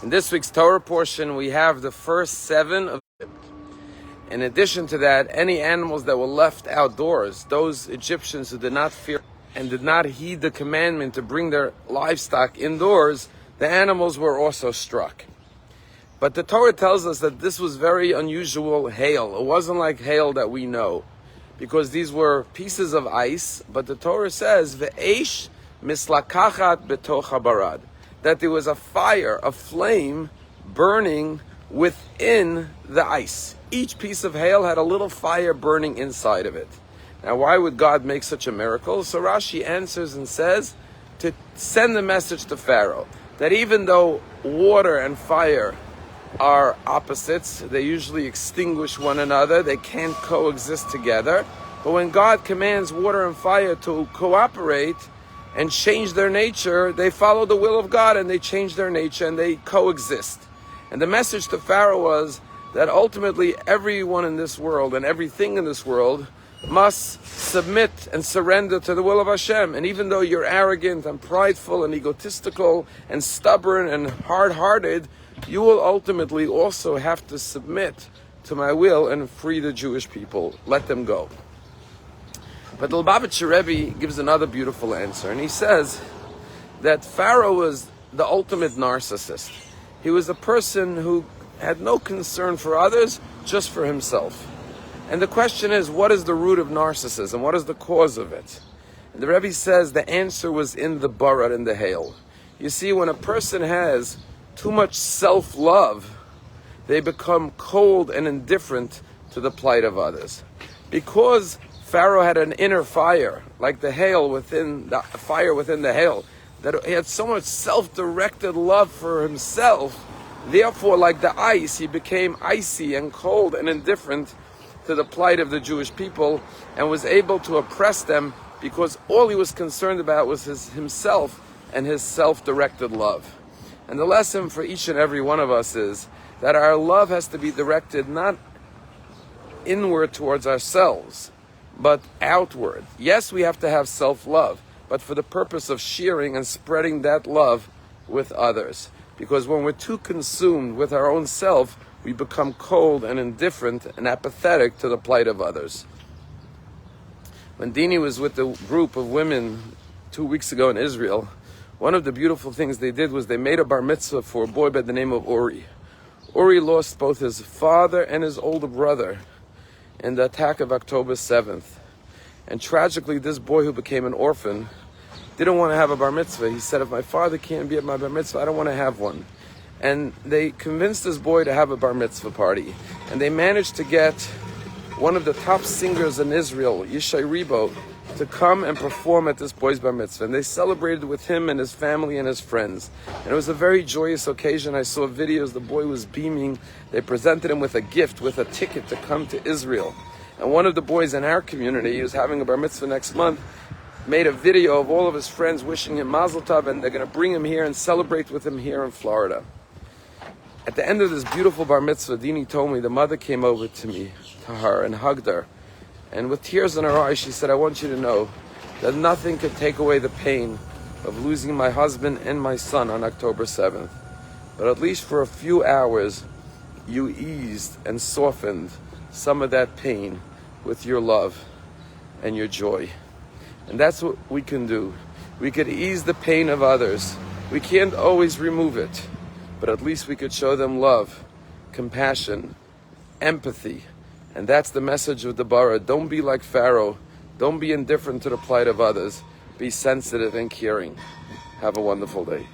In this week's Torah portion, we have the first 7 of Egypt. In addition to that, any animals that were left outdoors, those Egyptians who did not fear and did not heed the commandment to bring their livestock indoors, the animals were also struck. But the Torah tells us that this was very unusual hail. It wasn't like hail that we know, because these were pieces of ice. But the Torah says, "Ve'esh mislakachat betoch habarad," that there was a fire, a flame, burning within the ice. Each piece of hail had a little fire burning inside of it. Now, why would God make such a miracle? So Rashi answers and says, to send the message to Pharaoh, that even though water and fire are opposites, they usually extinguish one another, they can't coexist together. But when God commands water and fire to cooperate and change their nature, they follow the will of God and they change their nature and they coexist. And the message to Pharaoh was that ultimately everyone in this world and everything in this world must submit and surrender to the will of Hashem. And even though you're arrogant and prideful and egotistical and stubborn and hard-hearted, you will ultimately also have to submit to my will and free the Jewish people. Let them go. But the Lubavitcher Rebbe gives another beautiful answer, and he says that Pharaoh was the ultimate narcissist. He was a person who had no concern for others, just for himself. And the question is, what is the root of narcissism? What is the cause of it? And the Rebbe says the answer was in the barad, in the hail. You see, when a person has too much self-love, they become cold and indifferent to the plight of others. Because Pharaoh had an inner fire, like the hail within the fire within the hail, that he had so much self-directed love for himself. Therefore, like the ice, he became icy and cold and indifferent to the plight of the Jewish people and was able to oppress them because all he was concerned about was himself and his self-directed love. And the lesson for each and every one of us is that our love has to be directed not inward towards ourselves, but outward. Yes, we have to have self-love, but for the purpose of sharing and spreading that love with others. Because when we're too consumed with our own self, we become cold and indifferent and apathetic to the plight of others. When Dini was with the group of women 2 weeks ago in Israel, one of the beautiful things they did was they made a bar mitzvah for a boy by the name of Uri. Uri lost both his father and his older brother in the attack of October 7th. And tragically, this boy who became an orphan didn't want to have a bar mitzvah. He said, if my father can't be at my bar mitzvah, I don't want to have one. And they convinced this boy to have a bar mitzvah party. And they managed to get one of the top singers in Israel, Yishai Ribo, to come and perform at this boy's bar mitzvah. And they celebrated with him and his family and his friends. And it was a very joyous occasion. I saw videos, the boy was beaming. They presented him with a gift, with a ticket to come to Israel. And one of the boys in our community, who's having a bar mitzvah next month, made a video of all of his friends wishing him mazel tov, and they're going to bring him here and celebrate with him here in Florida. At the end of this beautiful bar mitzvah, Dini told me the mother came over to her, and hugged her. And with tears in her eyes, she said, I want you to know that nothing could take away the pain of losing my husband and my son on October 7th. But at least for a few hours, you eased and softened some of that pain with your love and your joy. And that's what we can do. We could ease the pain of others. We can't always remove it, but at least we could show them love, compassion, empathy. And that's the message of the Bara. Don't be like Pharaoh. Don't be indifferent to the plight of others. Be sensitive and caring. Have a wonderful day.